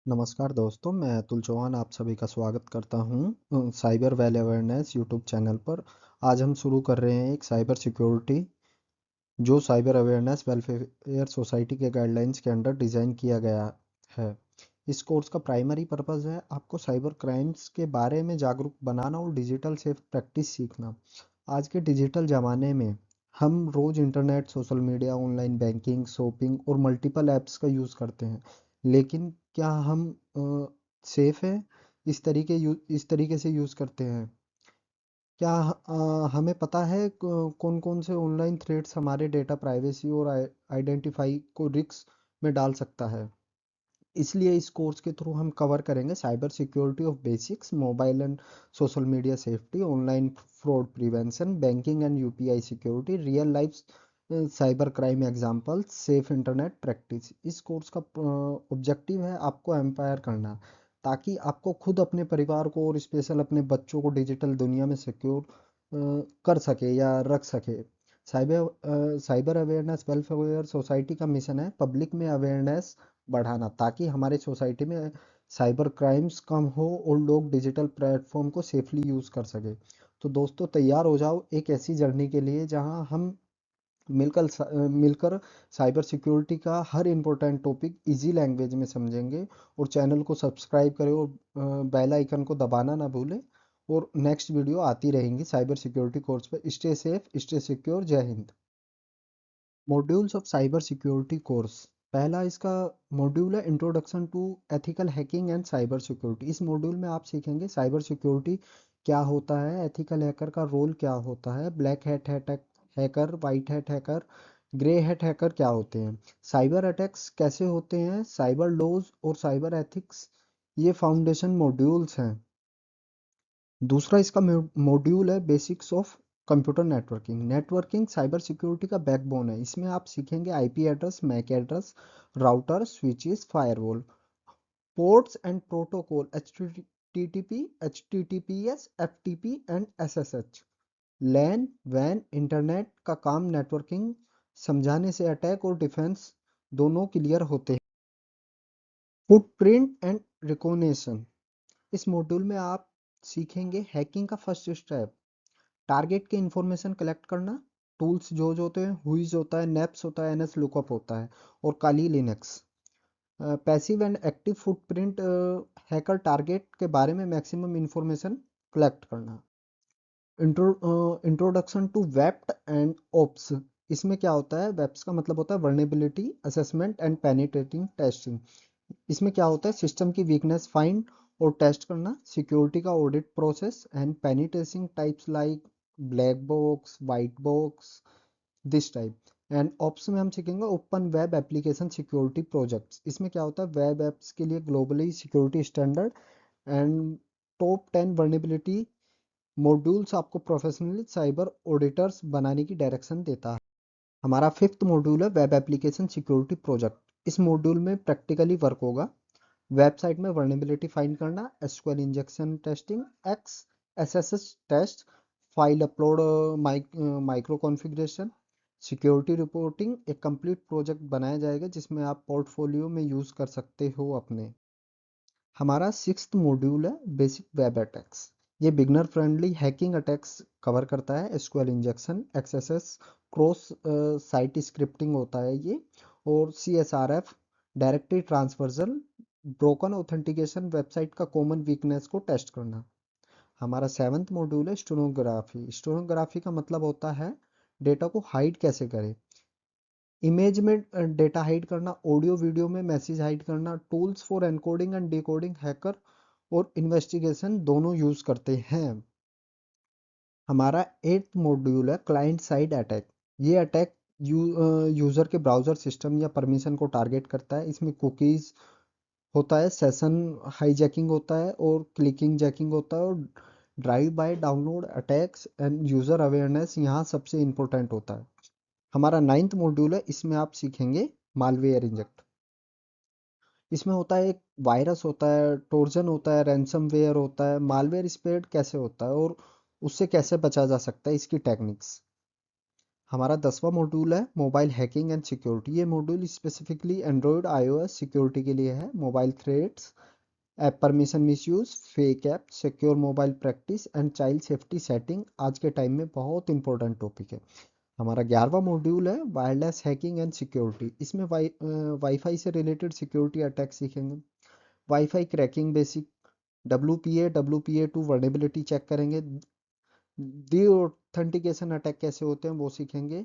नमस्कार दोस्तों, मैं अतुल चौहान आप सभी का स्वागत करता हूं cyber well awareness YouTube channel पर। आज हम शुरू कर रहे हैं एक साइबर सिक्योरिटी जो साइबर अवेयरनेस वेलफेयर सोसाइटी के गाइडलाइंस के अंडर डिज़ाइन किया गया है। इस कोर्स का प्राइमरी पर्पस है आपको साइबर क्राइम्स के बारे में जागरूक बनाना और डिजिटल सेफ प्रैक्टिस सीखना। आज के डिजिटल ज़माने में हम रोज़ internet, social media, online banking, shopping और मल्टीपल ऐप्स का यूज़ करते हैं। लेकिन क्या हम सेफ हैं? इस तरीके से यूज़ करते हैं? क्या हमें पता है कौन कौन से ऑनलाइन थ्रेट्स हमारे डेटा प्राइवेसी और आइडेंटिफाई को रिस्क में डाल सकता है? इसलिए इस कोर्स के थ्रू हम कवर करेंगे cyber security of basics, mobile and social media safety, online fraud prevention, banking and UPI security, real life cyber crime example, safe internet practice. इस कोर्स का ऑब्जेक्टिव है आपको एम्पायर करना, ताकि आपको खुद, अपने परिवार को और स्पेशल अपने बच्चों को डिजिटल दुनिया में सिक्योर कर सके या रख सके। साइबर अवेयरनेस वेलफेयर सोसाइटी का मिशन है पब्लिक में अवेयरनेस बढ़ाना, ताकि हमारे सोसाइटी में साइबर क्राइम्स कम हो और लोग डिजिटल प्लेटफॉर्म को सेफली यूज़ कर सके। तो दोस्तों, तैयार हो जाओ एक ऐसी जर्नी के लिए जहां हम मिलकर साइबर सिक्योरिटी का हर इम्पोर्टेंट टॉपिक इजी लैंग्वेज में समझेंगे। और चैनल को सब्सक्राइब करें और बेल आइकन को दबाना ना भूलें। और नेक्स्ट वीडियो आती रहेंगी साइबर सिक्योरिटी कोर्स पे। Stay safe, stay secure. जय हिंद। Modules of cyber security course. पहला इसका मॉड्यूल है introduction to ethical hacking and cyber security. इस मॉड्यूल में आप सीखेंगे साइबर सिक्योरिटी क्या होता है, एथिकल हैकर का रोल क्या होता है, black hat hacker, white hat hacker, grey hat hacker क्या होते हैं, साइबर अटैक्स कैसे होते हैं, साइबर लॉज और साइबर एथिक्स। ये फाउंडेशन मॉड्यूल्स हैं। दूसरा इसका मॉड्यूल है basics of computer networking. Networking cyber security का बैकबोन है। इसमें आप सीखेंगे IP address, MAC address, router, switches, firewall, ports and protocol, HTTP, HTTPS, FTP and SSH, LAN, वैन, इंटरनेट का काम। नेटवर्किंग समझाने से अटैक और डिफेंस दोनों क्लियर होते हैं। Footprint and recognition. इस मॉड्यूल में आप सीखेंगे हैकिंग का फर्स्ट स्टेप, टारगेट के इंफॉर्मेशन कलेक्ट करना, टूल्स जो जो होते हैं, हुईज होता है, नेप्स होता है, एनएस लुकअप होता है, और Kali Linux. Passive and active footprint, hacker target के बारे में मैक्सिमम इंफॉर्मेशन कलेक्ट करना। Introduction to VAPT and ops. इसमें क्या होता है, वेप्स का मतलब होता है vulnerability assessment and penetrating testing. इसमें क्या होता है, सिस्टम की वीकनेस फाइंड और टेस्ट करना, सिक्योरिटी का audit process and penetrating types like black box, white box, this type. And ops में हम सीखेंगे open web application security projects. इसमें क्या होता है, वेब एप्स के लिए globally security standard and top 10 vulnerability modules आपको प्रोफेशनली साइबर ऑडिटर्स बनाने की डायरेक्शन देता है। हमारा फिफ्थ मॉड्यूल है वेब एप्लीकेशन सिक्योरिटी प्रोजेक्ट। इस मॉड्यूल में प्रैक्टिकली वर्क होगा, वेबसाइट में वर्नेबिलिटी फाइंड करना, SQL injection testing, X SSS test, file upload, micro configuration, security reporting. एक कंप्लीट प्रोजेक्ट बनाया जाएगा जिसमें आप पोर्टफोलियो में यूज़ कर सकते हो अपने। हमारा सिक्स्थ मॉड्यूल है बेसिक वेब अटैक्स। ये beginner friendly hacking attacks cover करता है, SQL injection, XSS, cross site scripting होता है ये, और CSRF, directory transversal, broken authentication, website का कॉमन वीकनेस को टेस्ट करना। हमारा सेवंथ मॉड्यूल है स्टेनोग्राफी। स्टेनोग्राफी का मतलब होता है डेटा को हाइड कैसे करें, इमेज में डेटा हाइड करना, ऑडियो वीडियो में मैसेज हाइड करना, tools for encoding and decoding. Hacker और इन्वेस्टिगेशन दोनों यूज करते हैं। हमारा एट्थ मॉड्यूल है क्लाइंट साइड अटैक। ये अटैक यूजर के ब्राउजर सिस्टम या परमिशन को टारगेट करता है। इसमें कुकीज होता है, सेशन हाईजैकिंग होता है, और क्लिकिंग जैकिंग होता है, और drive bye download attacks and user awareness यहाँ सबसे इंपॉर्टेंट होता है। हमारा नाइन्थ मॉड्यूल है, इसमें आप सीखेंगे मालवेयर इंजेक्ट। इसमें होता है एक वायरस होता है, ट्रोजन होता है, रैंसमवेयर होता है, मालवेयर स्प्रेड कैसे होता है और उससे कैसे बचा जा सकता है, इसकी टेक्निक्स। हमारा 10वां मॉड्यूल है मोबाइल हैकिंग एंड सिक्योरिटी। ये module specifically Android iOS security के लिए है। Mobile threats, app permission misuse, fake app, secure mobile practice and child safety setting आज के टाइम में बहुत इंपॉर्टेंट टॉपिक है। हमारा 11वां मॉड्यूल है वायरलेस हैकिंग एंड सिक्योरिटी। इसमें वाईफाई से रिलेटेड सिक्योरिटी अटैक सीखेंगे, WiFi cracking basic, W P A two vulnerability check करेंगे, डी ऑथेंटिकेशन अटैक कैसे होते हैं वो सीखेंगे,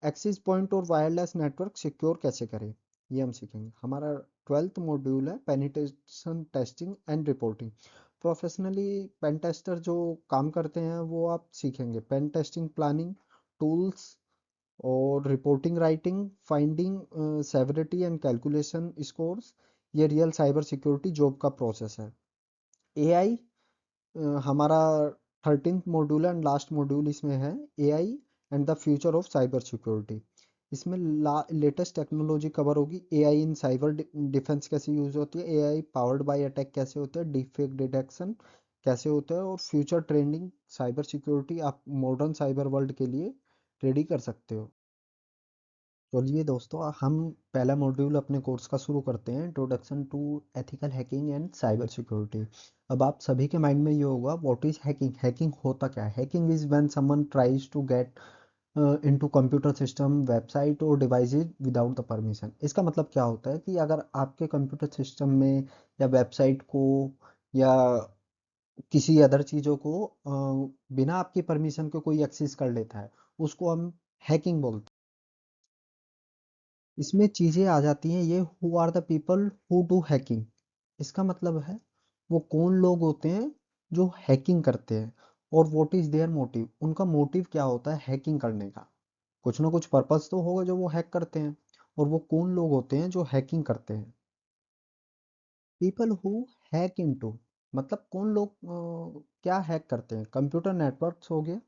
एक्सेस पॉइंट और वायरलेस नेटवर्क सिक्योर कैसे करें ये हम सीखेंगे। हमारा 12th मॉड्यूल है penetration testing and reporting. Professionally pen tester जो काम करते हैं वो आप सीखेंगे, पेन टेस्टिंग प्लानिंग टूल्स और reporting writing, finding severity and calculation scores. ये रियल साइबर सिक्योरिटी जॉब का प्रोसेस है। एआई हमारा 13th module and last module इसमें है, AI and the future of cyber security. इसमें लेटेस्ट टेक्नोलॉजी कवर होगी, AI इन cyber defence कैसे use होती है, एआई पावर्ड बाय अटैक कैसे होते हैं, डीप फेक डिटेक्शन कैसे होता है, और फ्यूचर ट्रेंडिंग साइबर सिक्योरिटी आप मॉडर्न साइबर वर्ल्ड के लिए रेडी कर सकते हो। चलिए दोस्तों, हम पहला मॉड्यूल अपने कोर्स का शुरू करते हैं, introduction to ethical hacking and cyber security. अब आप सभी के माइंड में ये होगा व्हाट इज हैकिंग। हैकिंग होता क्या है? Hacking is when someone tries to get into computer system, website और डिवाइसेस विदाउट द परमिशन। इसका मतलब क्या होता है कि अगर आपके कंप्यूटर सिस्टम में या वेबसाइट को या किसी अदर चीज़ों को बिना आपकी परमिशन के कोई एक्सेस कर लेता है, उसको हम हैकिंग बोलते हैं। इसमें चीजें आ जाती हैं ये, who are the people who do hacking. इसका मतलब है वो कौन लोग होते हैं जो हैकिंग करते हैं, और व्हाट इज देयर मोटिव, उनका मोटिव क्या होता है हैकिंग करने का। कुछ ना कुछ पर्पस तो होगा जो वो हैक करते हैं। और वो कौन लोग होते हैं जो हैकिंग करते हैं? पीपल हु हैक इनटू, मतलब कौन लोग क्या हैक करते हैं? कंप्यूटर नेटवर्क्स हो गए,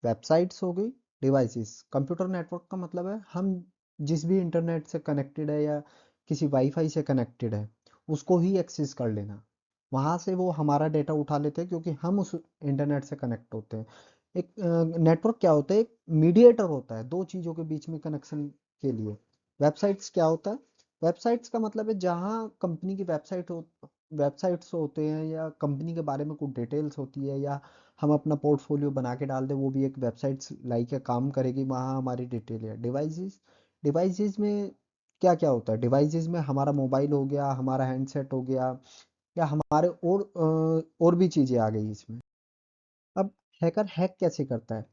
वेबसाइट्स हो गई, डिवाइसेस। कंप्यूटर नेटवर्क का मतलब है हम जिस भी इंटरनेट से कनेक्टेड है या किसी वाईफाई से कनेक्टेड है उसको ही एक्सेस कर लेना, वहां से वो हमारा डेटा उठा लेते हैं क्योंकि हम उस इंटरनेट से कनेक्ट होते हैं। एक नेटवर्क क्या होता है? एक मीडिएटर होता है दो चीजों के बीच में कनेक्शन के लिए। वेबसाइट्स क्या होता है? वेबसाइट्स का मतलब है जहाँ कंपनी की वेबसाइट्स होते हैं या कंपनी के बारे में कुछ डिटेल्स होती है, या हम अपना पोर्टफोलियो बना के डाल दें, वो भी एक वेबसाइट लाइक काम करेगी, वहाँ हमारी डिटेल है। डिवाइसेस, डिवाइसेस में क्या क्या होता है? डिवाइसेस में हमारा मोबाइल हो गया, हमारा हैंडसेट हो गया, या हमारे और भी चीज़ें आ गई इसमें। अब हैकर हैक कैसे करता है?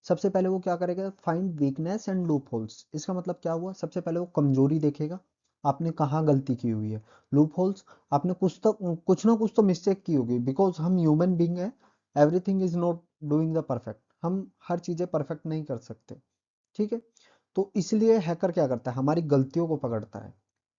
सबसे पहले वो क्या करेगा? Find weakness and loop holes. इसका मतलब क्या हुआ? सबसे पहले वो कमजोरी देखेगा, आपने कहाँ गलती की हुई है। लूप होल्स, आपने कुछ ना कुछ तो मिस्टेक की होगी, बिकॉज हम ह्यूमन बींग है, everything is not doing the perfect, हम हर चीजें परफेक्ट नहीं कर सकते। ठीक है, तो इसलिए हैकर क्या करता है? हमारी गलतियों को पकड़ता है,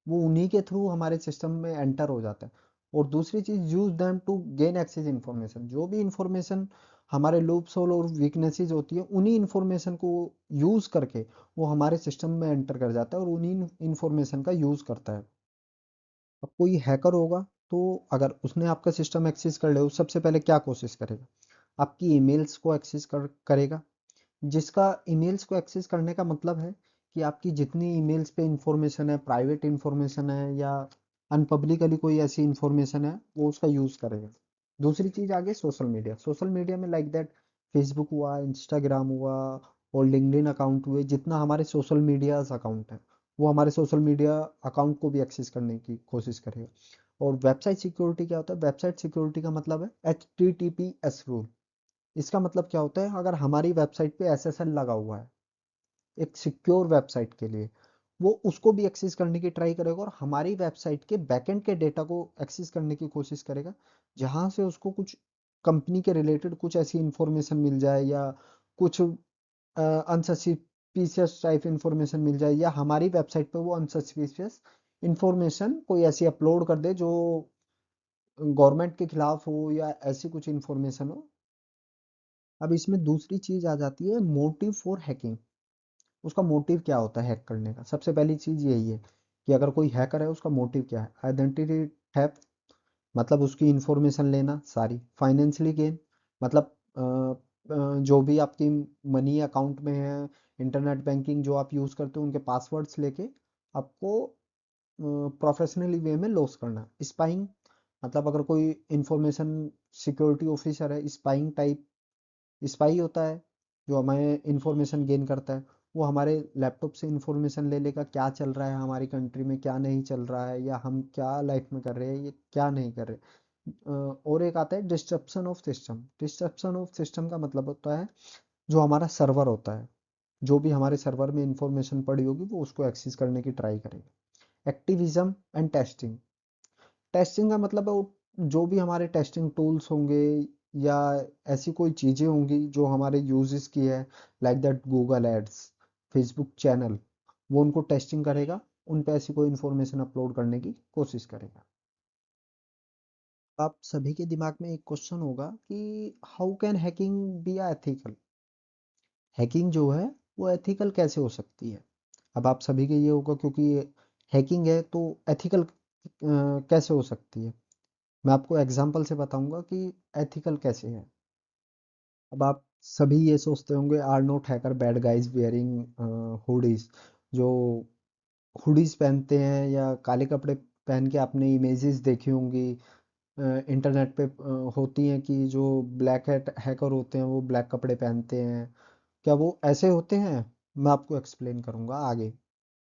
वो उन्हीं के थ्रू हमारे सिस्टम में एंटर हो जाता है। और दूसरी चीज, use them to gain access information. जो भी इंफॉर्मेशन हमारे लूप्स होल और वीकनेसेस होती है, उन्हीं इंफॉर्मेशन को यूज करके वो हमारे सिस्टम में एंटर कर जाता है और उन्हीं इंफॉर्मेशन का यूज करता है। अब कोई हैकर होगा तो अगर उसने आपका सिस्टम एक्सेस कर लिया, वो सबसे पहले क्या कोशिश करेगा? आपकी ईमेल्स को करेगा। जिसका ईमेल्स को एक्सेस करने का मतलब है कि आपकी जितनी ईमेल्स पे इंफॉर्मेशन है, प्राइवेट इंफॉर्मेशन है या अनपब्लिकली कोई ऐसी इंफॉर्मेशन है, वो उसका यूज करेगा। दूसरी चीज आ गई सोशल मीडिया। सोशल मीडिया में लाइक दैट फेसबुक हुआ, इंस्टाग्राम हुआ और लिंक्डइन अकाउंट हुए, जितना हमारे सोशल मीडिया अकाउंट है, वो हमारे सोशल मीडिया अकाउंट को भी एक्सेस करने की कोशिश करेगा। और वेबसाइट सिक्योरिटी क्या होता है? वेबसाइट सिक्योरिटी का मतलब है HTTPS रूल। इसका मतलब क्या होता है? अगर हमारी वेबसाइट पे SSL लगा हुआ है एक सिक्योर वेबसाइट के लिए, वो उसको भी एक्सेस करने की ट्राई करेगा और हमारी वेबसाइट के बैकएंड के डेटा को एक्सेस करने की कोशिश करेगा, जहां से उसको कुछ कंपनी के रिलेटेड कुछ ऐसी इंफॉर्मेशन मिल जाए, या कुछ अनसस्पिशियस टाइप इंफॉर्मेशन मिल जाए, या हमारी वेबसाइट पे वो अनसस्पिशियस इंफॉर्मेशन कोई ऐसी अपलोड कर दे जो गवर्नमेंट के खिलाफ हो या ऐसी कुछ इंफॉर्मेशन हो। अब इसमें दूसरी चीज आ जाती है मोटिव फॉर हैकिंग। उसका मोटिव क्या होता है हैक करने का? सबसे पहली चीज यही है कि अगर कोई हैकर है उसका मोटिव क्या है? आइडेंटिटी थेफ्ट, मतलब उसकी इंफॉर्मेशन लेना सारी। फाइनेंशियली गेन, मतलब जो भी आपकी मनी अकाउंट में है इंटरनेट बैंकिंग जो आप यूज़ करते हो उनके पासवर्ड्स लेके आपको प्रोफेशनली वे में लॉस करना। स्पाइंग मतलब अगर कोई इंफॉर्मेशन सिक्योरिटी ऑफिसर है, स्पाइंग टाइप स्पाई होता है जो हमें इंफॉर्मेशन गेन करता है। वो हमारे लैपटॉप से इंफॉर्मेशन ले लेगा क्या चल रहा है हमारी कंट्री में, क्या नहीं चल रहा है, या हम क्या लाइफ में कर रहे हैं, ये क्या नहीं कर रहे। और एक आता है disruption of system. Disruption of system का मतलब होता है जो हमारा सर्वर होता है, जो भी हमारे सर्वर में इंफॉर्मेशन पड़ी होगी वो उसको एक्सेस करने की ट्राई करेगा। Activism and testing. टेस्टिंग का मतलब है जो भी हमारे टेस्टिंग टूल्स होंगे या ऐसी कोई चीज़ें होंगी जो हमारे यूजेस की है, like that Google ads, Facebook channel, वो उनको टेस्टिंग करेगा, उन पे ऐसी कोई इंफॉर्मेशन अपलोड करने की कोशिश करेगा। आप सभी के दिमाग में एक क्वेश्चन होगा कि how can hacking be ethical. Hacking जो है वो एथिकल कैसे हो सकती है। अब आप सभी के ये होगा क्योंकि हैकिंग है तो एथिकल कैसे हो सकती है। मैं आपको एग्जांपल से बताऊंगा कि एथिकल कैसे है। अब आप सभी ये सोचते होंगे are not hacker bad guys wearing hoodies, जो हुडीज पहनते हैं या काले कपड़े पहन के आपने इमेजेस देखी होंगी इंटरनेट पे होती हैं कि जो ब्लैक हैट हैकर होते हैं वो ब्लैक कपड़े पहनते हैं। क्या वो ऐसे होते हैं? मैं आपको एक्सप्लेन करूंगा आगे।